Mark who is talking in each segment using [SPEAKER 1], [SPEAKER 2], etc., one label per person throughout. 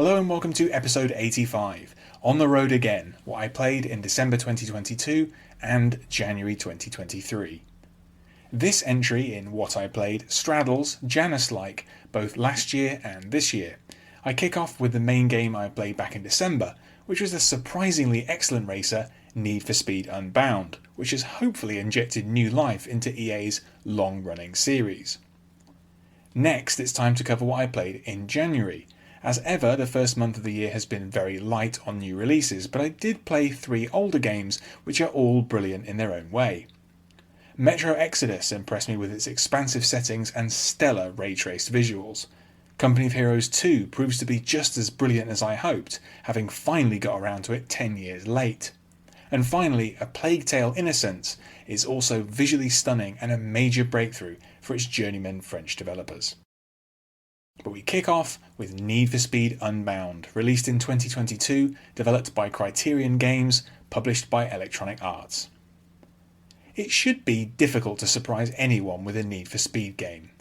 [SPEAKER 1] Hello and welcome to episode 85, On the Road Again, what I played in December 2022 and January 2023. This entry in what I played straddles, Janus-like, both last year and this year. I kick off with the main game I played back in December, which was the surprisingly excellent racer Need for Speed Unbound, which has hopefully injected new life into EA's long-running series. Next, it's time to cover what I played in January. As ever, the first month of the year has been very light on new releases, but I did play 3 older games which are all brilliant in their own way. Metro Exodus impressed me with its expansive settings and stellar ray-traced visuals. Company of Heroes 2 proves to be just as brilliant as I hoped, having finally got around to it 10 years late. And finally, A Plague Tale Innocence is also visually stunning and a major breakthrough for its journeyman French developers. But we kick off with Need for Speed Unbound, released in 2022, developed by Criterion Games, published by Electronic Arts. It should be difficult to surprise anyone with a Need for Speed game.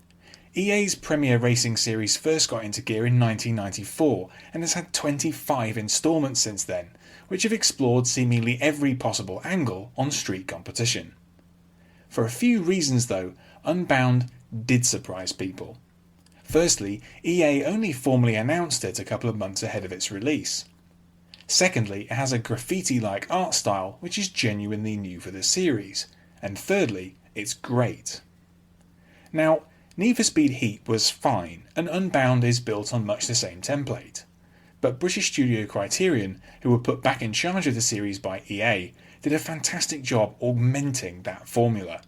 [SPEAKER 1] EA's premier racing series first got into gear in 1994 and has had 25 installments since then, which have explored seemingly every possible angle on street competition. For a few reasons though, Unbound did surprise people. Firstly, EA only formally announced it a couple of months ahead of its release. Secondly, it has a graffiti-like art style which is genuinely new for the series. And thirdly, it's great. Now, Need for Speed Heat was fine, and Unbound is built on much the same template. But British studio Criterion, who were put back in charge of the series by EA, did a fantastic job augmenting that formula.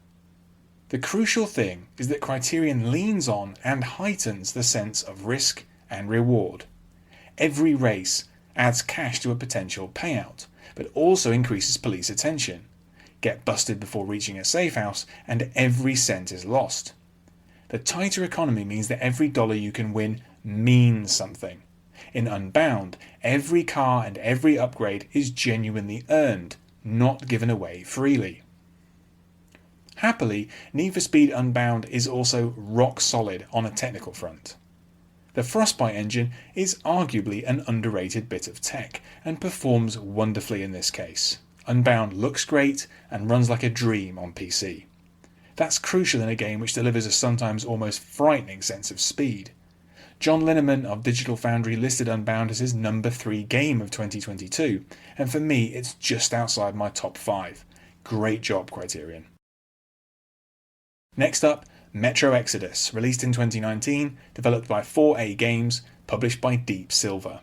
[SPEAKER 1] The crucial thing is that Criterion leans on and heightens the sense of risk and reward. Every race adds cash to a potential payout, but also increases police attention. Get busted before reaching a safe house and every cent is lost. The tighter economy means that every dollar you can win means something. In Unbound, every car and every upgrade is genuinely earned, not given away freely. Happily, Need for Speed Unbound is also rock solid on a technical front. The Frostbite engine is arguably an underrated bit of tech and performs wonderfully in this case. Unbound looks great and runs like a dream on PC. That's crucial in a game which delivers a sometimes almost frightening sense of speed. John Lineman of Digital Foundry listed Unbound as his number 3 game of 2022, and for me it's just outside my top 5. Great job, Criterion. Next up, Metro Exodus, released in 2019, developed by 4A Games, published by Deep Silver.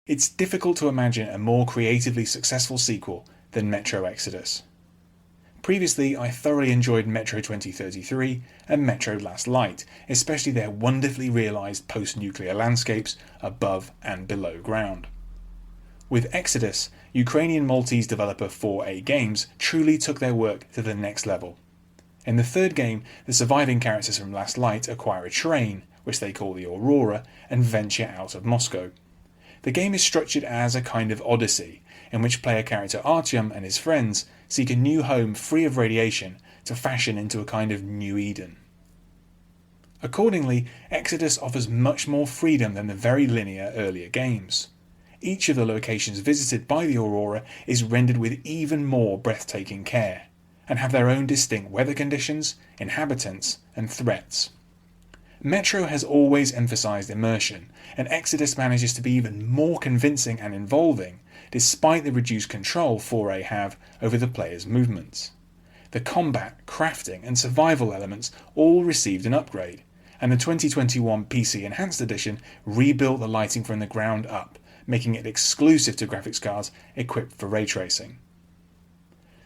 [SPEAKER 1] It's difficult to imagine a more creatively successful sequel than Metro Exodus. Previously, I thoroughly enjoyed Metro 2033 and Metro Last Light, especially their wonderfully realised post-nuclear landscapes above and below ground. With Exodus, Ukrainian-Maltese developer 4A Games truly took their work to the next level. In the third game, the surviving characters from Last Light acquire a train, which they call the Aurora, and venture out of Moscow. The game is structured as a kind of odyssey, in which player character Artyom and his friends seek a new home free of radiation to fashion into a kind of New Eden. Accordingly, Exodus offers much more freedom than the very linear earlier games. Each of the locations visited by the Aurora is rendered with even more breathtaking care, and have their own distinct weather conditions, inhabitants, and threats. Metro has always emphasised immersion, and Exodus manages to be even more convincing and involving, despite the reduced control 4A have over the player's movements. The combat, crafting, and survival elements all received an upgrade, and the 2021 PC Enhanced Edition rebuilt the lighting from the ground up, making it exclusive to graphics cards equipped for ray tracing.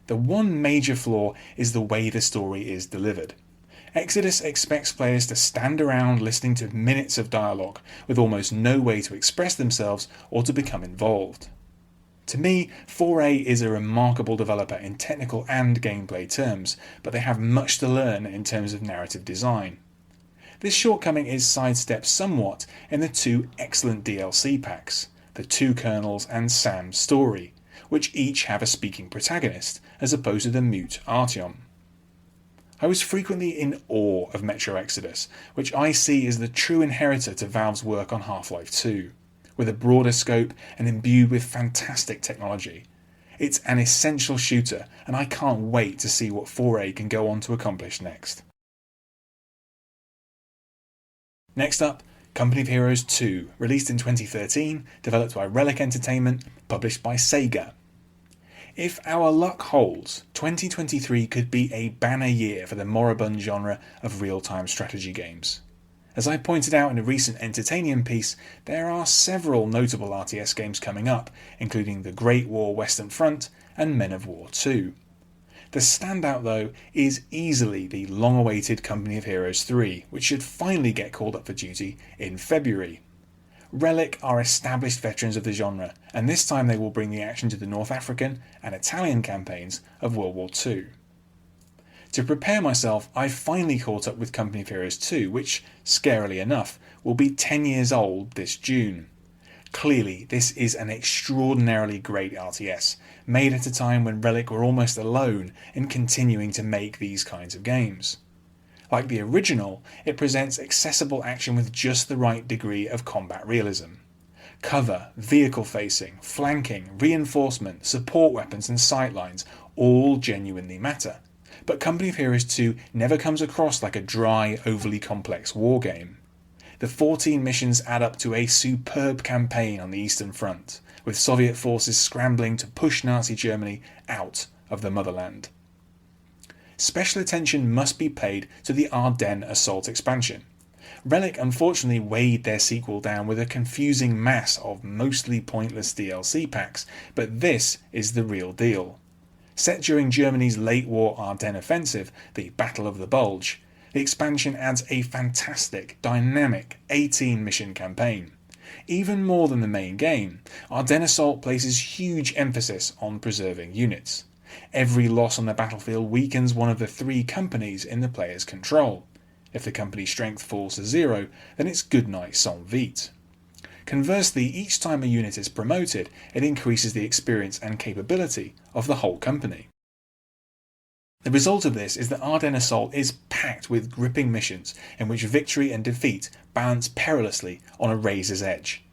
[SPEAKER 1] The one major flaw is the way the story is delivered. Exodus expects players to stand around listening to minutes of dialogue, with almost no way to express themselves or to become involved. To me, 4A is a remarkable developer in technical and gameplay terms, but they have much to learn in terms of narrative design. This shortcoming is sidestepped somewhat in the 2 excellent DLC packs, The Two Colonels and Sam's Story, which each have a speaking protagonist, as opposed to the mute Artyom. I was frequently in awe of Metro Exodus, which I see as the true inheritor to Valve's work on Half-Life 2. with a broader scope and imbued with fantastic technology. It's an essential shooter, and I can't wait to see what 4A can go on to accomplish next. Next up, Company of Heroes 2, released in 2013, developed by Relic Entertainment, published by Sega. If our luck holds, 2023 could be a banner year for the moribund genre of real-time strategy games. As I pointed out in a recent Entertainium piece, there are several notable RTS games coming up, including The Great War Western Front and Men of War 2. The standout, though, is easily the long-awaited Company of Heroes 3, which should finally get called up for duty in February. Relic are established veterans of the genre, and this time they will bring the action to the North African and Italian campaigns of World War II. To prepare myself, I've finally caught up with Company of Heroes 2, which, scarily enough, will be 10 years old this June. Clearly, this is an extraordinarily great RTS, made at a time when Relic were almost alone in continuing to make these kinds of games. Like the original, it presents accessible action with just the right degree of combat realism. Cover, vehicle facing, flanking, reinforcement, support weapons and sightlines all genuinely matter. But Company of Heroes 2 never comes across like a dry, overly complex wargame. The 14 missions add up to a superb campaign on the Eastern Front, with Soviet forces scrambling to push Nazi Germany out of the motherland. Special attention must be paid to the Ardennes Assault expansion. Relic unfortunately weighed their sequel down with a confusing mass of mostly pointless DLC packs, but this is the real deal. Set during Germany's late-war Ardennes offensive, the Battle of the Bulge, the expansion adds a fantastic, dynamic 18-mission campaign. Even more than the main game, Ardennes Assault places huge emphasis on preserving units. Every loss on the battlefield weakens one of the 3 companies in the player's control. If the company's strength falls to 0, then it's goodnight sans vite. Conversely, each time a unit is promoted, it increases the experience and capability of the whole company. The result of this is that Ardennes Assault is packed with gripping missions in which victory and defeat balance perilously on a razor's edge.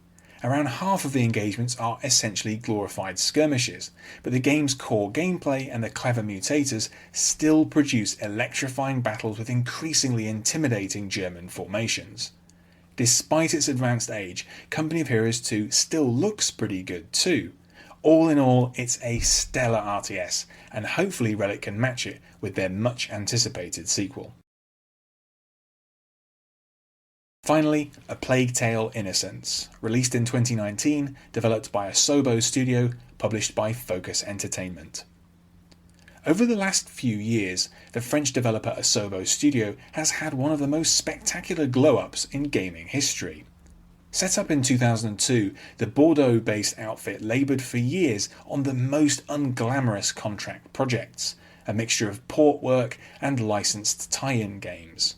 [SPEAKER 1] Around half of the engagements are essentially glorified skirmishes, but the game's core gameplay and the clever mutators still produce electrifying battles with increasingly intimidating German formations. Despite its advanced age, Company of Heroes 2 still looks pretty good too. All in all, it's a stellar RTS, and hopefully Relic can match it with their much anticipated sequel. Finally, A Plague Tale: Innocence, released in 2019, developed by Asobo Studio, published by Focus Entertainment. Over the last few years, the French developer Asobo Studio has had one of the most spectacular glow-ups in gaming history. Set up in 2002, the Bordeaux-based outfit laboured for years on the most unglamorous contract projects, a mixture of port work and licensed tie-in games.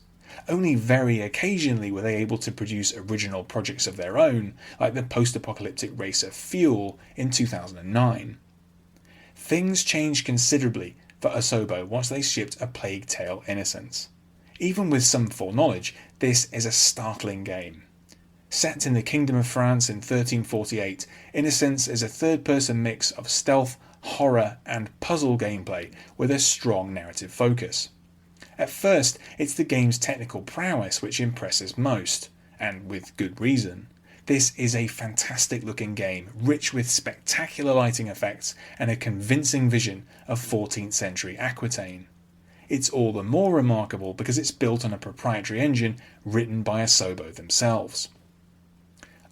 [SPEAKER 1] Only very occasionally were they able to produce original projects of their own, like the post-apocalyptic racer Fuel in 2009. Things changed considerably for Asobo once they shipped A Plague Tale: Innocence. Even with some foreknowledge, this is a startling game. Set in the Kingdom of France in 1348, Innocence is a third-person mix of stealth, horror and puzzle gameplay with a strong narrative focus. At first, it's the game's technical prowess which impresses most, and with good reason. This is a fantastic looking game, rich with spectacular lighting effects and a convincing vision of 14th century Aquitaine. It's all the more remarkable because it's built on a proprietary engine written by Asobo themselves.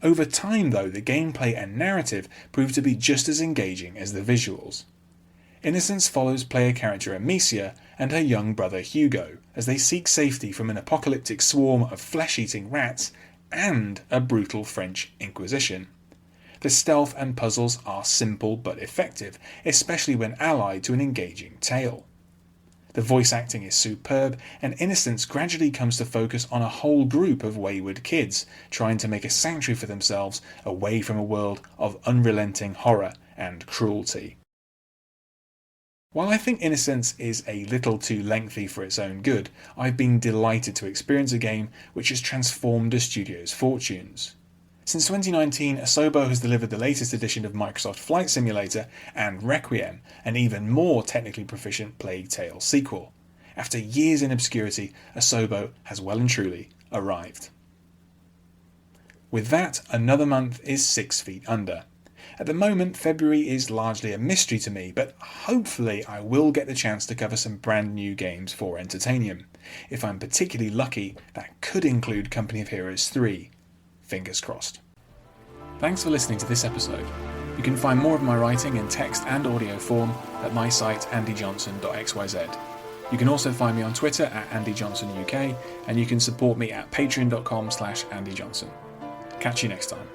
[SPEAKER 1] Over time though, the gameplay and narrative prove to be just as engaging as the visuals. Innocence follows player character Amicia and her young brother Hugo as they seek safety from an apocalyptic swarm of flesh-eating rats and a brutal French Inquisition. The stealth and puzzles are simple but effective, especially when allied to an engaging tale. The voice acting is superb, and Innocence gradually comes to focus on a whole group of wayward kids trying to make a sanctuary for themselves away from a world of unrelenting horror and cruelty. While I think Innocence is a little too lengthy for its own good, I've been delighted to experience a game which has transformed a studio's fortunes. Since 2019, Asobo has delivered the latest edition of Microsoft Flight Simulator and Requiem, an even more technically proficient Plague Tale sequel. After years in obscurity, Asobo has well and truly arrived. With that, another month is 6 feet under. At the moment, February is largely a mystery to me, but hopefully I will get the chance to cover some brand new games for Entertainium. If I'm particularly lucky, that could include Company of Heroes 3. Fingers crossed. Thanks for listening to this episode. You can find more of my writing in text and audio form at my site andyjohnson.xyz. You can also find me on Twitter at AndyJohnsonUK, and you can support me at patreon.com/AndyJohnson. Catch you next time.